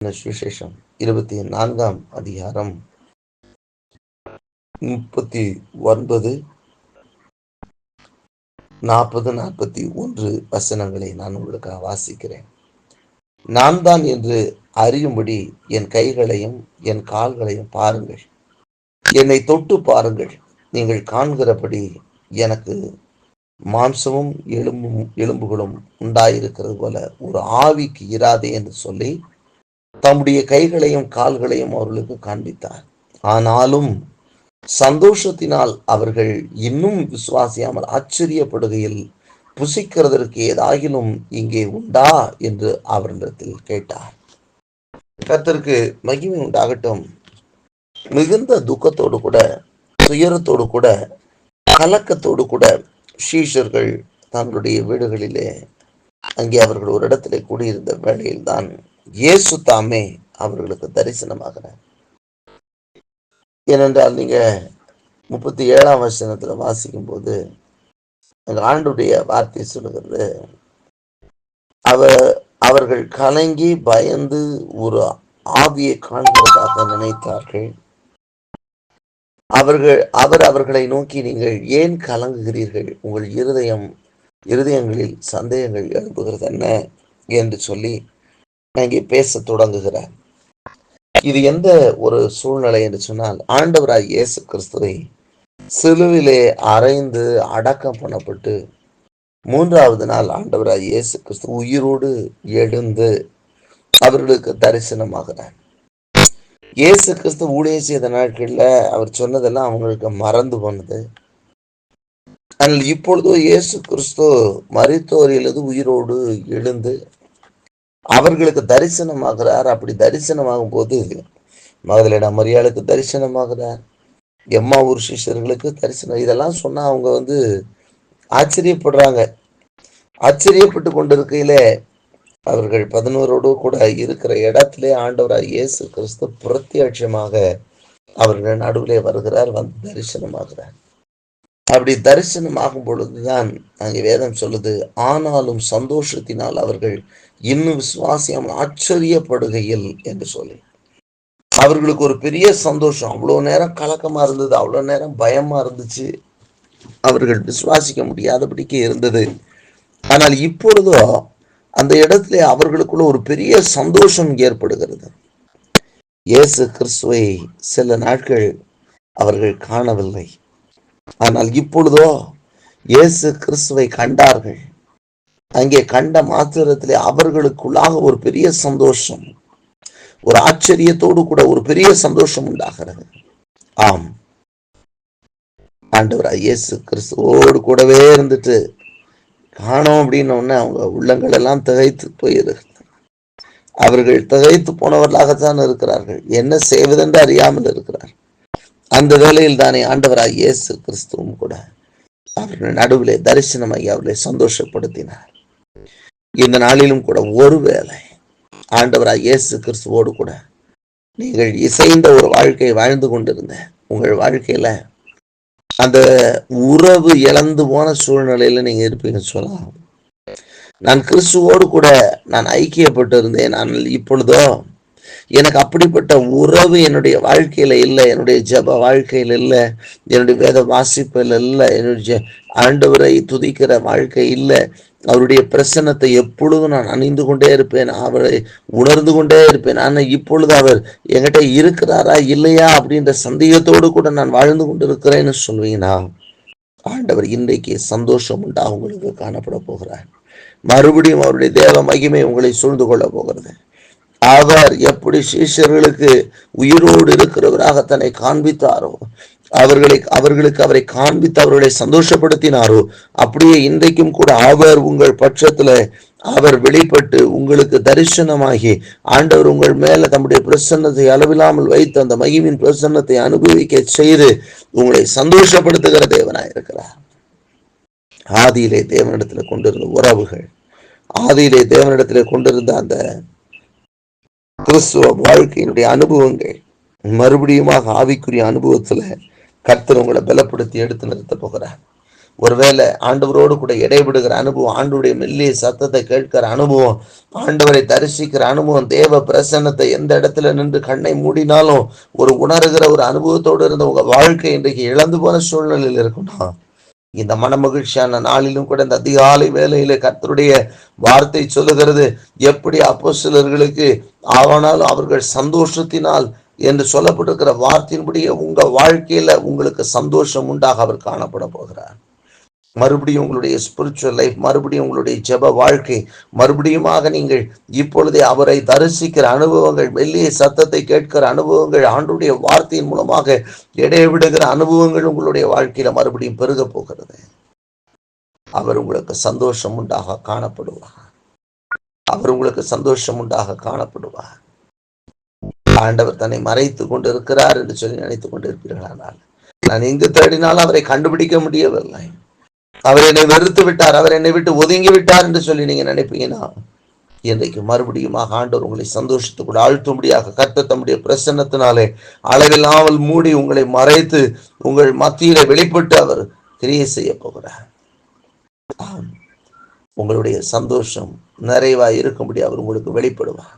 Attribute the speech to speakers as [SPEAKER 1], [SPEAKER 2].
[SPEAKER 1] சுவிசேஷம் 24ஆம் அதிகாரம் 39, 40, 41 வசனங்களை நான் உங்களுக்காக வாசிக்கிறேன். நான் தான் என்று அறியும்படி என் கைகளையும் என் கால்களையும் பாருங்கள், என்னை தொட்டு பாருங்கள். நீங்கள் காண்கிறபடி எனக்கு மாம்சமும் எலும்புகளும் உண்டாயிருக்கிறது போல ஒரு ஆவிக்கு இராதே என்று சொல்லி தம்முடைய கைகளையும் கால்களையும் அவர்களுக்கு காண்பித்தார். ஆனாலும் சந்தோஷத்தினால் அவர்கள் இன்னும் விசுவாசியாமல் ஆச்சரியப்படுகையில், புசிக்கிறதற்கு ஏதாகிலும் இங்கே உண்டா என்று அவரிடத்தில் கேட்டார். கர்த்தருக்கு மகிமை உண்டாகட்டும். மிகுந்த துக்கத்தோடு கூட, துயரத்தோடு கூட, கலக்கத்தோடு கூட சீஷர்கள் தங்களுடைய வீடுகளிலே அங்கே அவர்கள் ஒரு இடத்திலே கூடியிருந்த வேளையில்தான் இயேசு தாமே அவர்களுக்கு தரிசனமாகிறார். ஏனென்றால் நீங்க 37ஆம் வசனத்துல வாசிக்கும் போது ஆண்டுடைய வார்த்தை சொல்லுகிறது, அவர்கள் கலங்கி பயந்து ஒரு ஆவியை காண்கிறதாக நினைத்தார்கள். அவர் அவர்களை நோக்கி, நீங்கள் ஏன் கலங்குகிறீர்கள்? உங்கள் இருதயங்களில் சந்தேகங்கள் எழுப்புகிறது என்ன என்று சொல்லி அங்கே பேச தொடங்குகிறார். இது எந்த ஒரு சூழ்நிலை என்று சொன்னால், ஆண்டவராய் இயேசு கிறிஸ்துவை சிலுவிலே அறைந்து அடக்கம் பண்ணப்பட்டு 3வது நாள் ஆண்டவராய் இயேசு கிறிஸ்து உயிரோடு எழுந்து அவர்களுக்கு தரிசனமாகிறார். இயேசு கிறிஸ்து ஊழியம் செய்த நாட்கள்ல அவர் சொன்னதெல்லாம் அவங்களுக்கு மறந்து போனது. ஆனால் இப்பொழுதோ இயேசு கிறிஸ்து மரித்தோரிலிருந்து உயிரோடு எழுந்து அவர்களுக்கு தரிசனமாகிறார். அப்படி தரிசனமாகும் போது மகதலேனா மரியாளுக்கு தரிசனமாகிறார், எம்மாவூர் சிஷ்யர்களுக்கு தரிசனம். இதெல்லாம் சொன்னா அவங்க ஆச்சரியப்படுறாங்க. ஆச்சரியப்பட்டு கொண்டிருக்கையிலே அவர்கள் 11 கூட இருக்கிற இடத்திலே ஆண்டவராய் இயேசு கிறிஸ்து பிரத்யட்சமாக அவர்கள் நடுவிலே வருகிறார், வந்து தரிசனமாகிறார். அப்படி தரிசனமாகும் பொழுதுதான் அங்கே வேதம் சொல்லுது, ஆனாலும் சந்தோஷத்தினால் அவர்கள் இன்னும் விசுவாசியாமல் ஆச்சரியப்படுகையில் என்று சொல்லி அவர்களுக்கு ஒரு பெரிய சந்தோஷம். அவ்வளவு நேரம் கலக்கமா இருந்தது, அவ்வளவு நேரம் பயமா இருந்துச்சு, அவர்கள் விசுவாசிக்க முடியாதபடிக்கு இருந்தது. ஆனால் இப்பொழுதோ அந்த இடத்துல அவர்களுக்குள்ள ஒரு பெரிய சந்தோஷம் ஏற்படுகிறது. இயேசு கிறிஸ்துவை சில நாட்கள் அவர்கள் காணவில்லை, ஆனால் இப்பொழுதோ இயேசு கிறிஸ்துவை கண்டார்கள். அங்கே கண்ட மாத்திரத்திலே அவர்களுக்குள்ளாக ஒரு பெரிய சந்தோஷம், ஒரு ஆச்சரியத்தோடு கூட ஒரு பெரிய சந்தோஷம் உண்டாகிறது. ஆம், ஆண்டவராய் இயேசு கிறிஸ்துவோடு கூடவே இருந்துட்டு காணோம் அப்படின்னு ஒண்ணு அவங்க உள்ளங்கள் எல்லாம் திகைத்து போயிருக்கிறது. அவர்கள் திகைத்து போனவர்களாகத்தான் இருக்கிறார்கள், என்ன செய்வதென்று அறியாமல் இருக்கிறார். அந்த வேளையில் தானே ஆண்டவராய் இயேசு கிறிஸ்துவும் கூட அவர்கள் நடுவிலே தரிசனமாகி அவர்களை சந்தோஷப்படுத்தினார். இந்த நாளிலும் கூட ஒருவேளை ஆண்டவராய் இயேசு கிறிஸ்துவோடு கூட நீங்கள் இசைந்த ஒரு வாழ்க்கையை வாழ்ந்து கொண்டிருந்த உங்கள் வாழ்க்கையில அந்த உறவு இழந்து போன சூழ்நிலையில நீங்க இருப்பீங்கன்னு சொல்லலாம். நான் கிறிஸ்துவோடு கூட நான் ஐக்கியப்பட்டு இருந்தேன், ஆனால் இப்பொழுதோ எனக்கு அப்படிப்பட்ட உறவு என்னுடைய வாழ்க்கையில இல்லை, என்னுடைய ஜப வாழ்க்கையில் இல்லை, என்னுடைய வேத வாசிப்பில் இல்லை, என்னுடைய ஆண்டவரை துதிக்கிற வாழ்க்கை இல்லை. அவருடைய பிரசன்னத்தை எப்பொழுதும் நான் அணிந்து கொண்டே இருப்பேன், அவரை உணர்ந்து கொண்டே இருப்பேன். ஆனால் இப்பொழுது அவர் என்கிட்ட இருக்கிறாரா இல்லையா அப்படின்ற சந்தேகத்தோடு கூட நான் வாழ்ந்து கொண்டு இருக்கிறேன்னு சொல்வீங்கன்னா, ஆண்டவர் இன்றைக்கு சந்தோஷம் உண்டா உங்களுக்கு காணப்பட போகிறார். மறுபடியும் அவருடைய தேவ மகிமை உங்களை சூழ்ந்து கொள்ள போகிறது. அவர் எப்படி சீஷர்களுக்கு உயிரோடு இருக்கிறவராக தன்னை காண்பித்தாரோ, அவர்களுக்கு அவரை காண்பித்து அவர்களை சந்தோஷப்படுத்தினாரோ, அப்படியே இன்றைக்கும் கூட அவர் உங்கள் பட்சத்துல அவர் வெளிப்பட்டு உங்களுக்கு தரிசனமாகி ஆண்டவர் உங்கள் மேல தம்முடைய பிரசன்னத்தை அளவில்லாமல் வைத்து அந்த மகிமின் பிரசன்னத்தை அனுபவிக்க செய்து உங்களை சந்தோஷப்படுத்துகிற தேவனாயிருக்கிறார். ஆதியிலே தேவனிடத்துல கொண்டிருந்த உறவுகள், ஆதியிலே தேவனிடத்துல கொண்டிருந்த அந்த கிறிஸ்துவ வாழ்க்கையினுடைய அனுபவங்கள் மறுபடியும் ஆவிக்குரிய அனுபவத்துல கர்த்தர் உங்களை பலப்படுத்தி எடுத்து நிறுத்த போகிறார். ஒருவேளை ஆண்டவரோடு கூட இடைபடுகிற அனுபவம், ஆண்டவருடைய மெல்லிய சத்தத்தை கேட்கிற அனுபவம், ஆண்டவரை தரிசிக்கிற அனுபவம், தேவ பிரசன்னத்தை எந்த இடத்துல நின்று கண்ணை மூடினாலும் ஒரு உணர்கிற ஒரு அனுபவத்தோடு இருந்த உங்க வாழ்க்கை இன்றைக்கு இழந்து போன சூழ்நிலையில் இருக்கும்னா, இந்த மனமகிழ்ச்சியான நாளிலும் கூட இந்த அதிகாலை வேளையில கர்த்தருடைய வார்த்தை சொல்லுகிறது, எப்படி அப்போஸ்தலர்களுக்கு ஆனாலும் அவர்கள் சந்தோஷத்தினால் என்று சொல்லப்பட்டிருக்கிற வார்த்தையின்படியே உங்க வாழ்க்கையில உங்களுக்கு சந்தோஷம் உண்டாக அவர் காணப்பட போகிறார். மறுபடியும் உங்களுடைய ஸ்பிரிச்சுவல் லைஃப், மறுபடியும் உங்களுடைய ஜெப வாழ்க்கை, மறுபடியுமாக நீங்கள் இப்பொழுதே அவரை தரிசிக்கிற அனுபவங்கள், மெல்லிய சத்தத்தை கேட்கிற அனுபவங்கள், ஆண்டவருடைய வார்த்தையின் மூலமாக இடைவிடுகிற அனுபவங்கள் உங்களுடைய வாழ்க்கையில மறுபடியும் பெருக போகிறது. அவர் உங்களுக்கு சந்தோஷம் உண்டாக காணப்படுவார். அவர் உங்களுக்கு சந்தோஷம் உண்டாக காணப்படுவார். ஆண்டவர் தன்னை மறைத்து கொண்டு இருக்கிறார் என்று சொல்லி நினைத்துக் கொண்டு இருப்பீர்களானால், நான் எங்கு தேடினாலும் அவரை கண்டுபிடிக்க முடியவில்லை, அவர் என்னை வெறுத்து விட்டார், அவர் என்னை விட்டு ஒதுங்கி விட்டார் என்று சொல்லி நீங்க நினைப்பீங்கன்னா, இன்றைக்கு மறுபடியுமாக ஆண்டவர் உங்களை சந்தோஷத்துக்குள் ஆழ்த்தும்படியாக கர்த்தர் தம்முடைய பிரசன்னத்தினாலே அளவில்லாமல் மூடி உங்களை மறைத்து உங்கள் மத்தியில வெளிப்பட்டு அவர் கிரியை செய்ய போகிறார். உங்களுடைய சந்தோஷம் நிறைவாய் இருக்கும்படி அவர் உங்களுக்கு வெளிப்படுவார்.